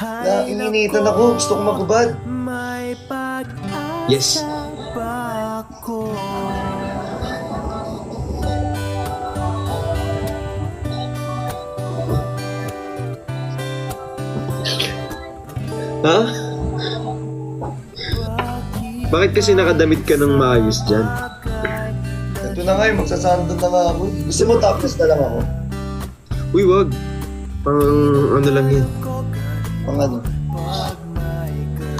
Nainginitan ako. Gusto kong magubad. Yes. Ha? Bakit kasi nakadamit ka ng maayos dyan? Ito na nga eh. Magsasando na nga ako. Gusto mo topless na lang ako? Uy, wag. Pang ano lang yan. Pang ano?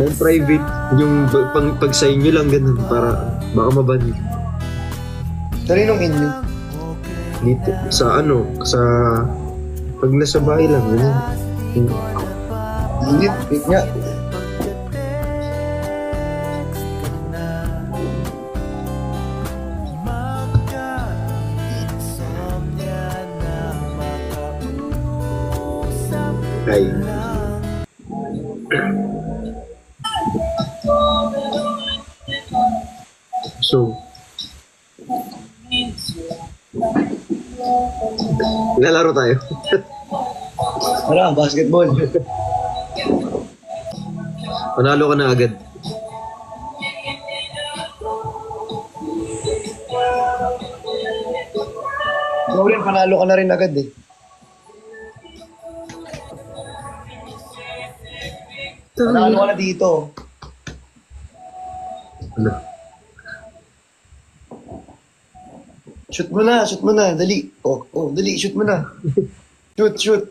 Pang private. Yung pag sa inyo lang ganun. Para baka maban. Kaninong inyo? Dito. Sa ano. Sa pag nasa bahay lang. Ganun. Init. Wait nga. Ay. So, lalaro tayo. Tara, basketball. Panalo ka na agad. Ikaw rin, panalo ka na rin agad eh. Panalo ka na dito. Ano? Shoot mo na, dali. Oh, dali, shoot mo na. Shoot.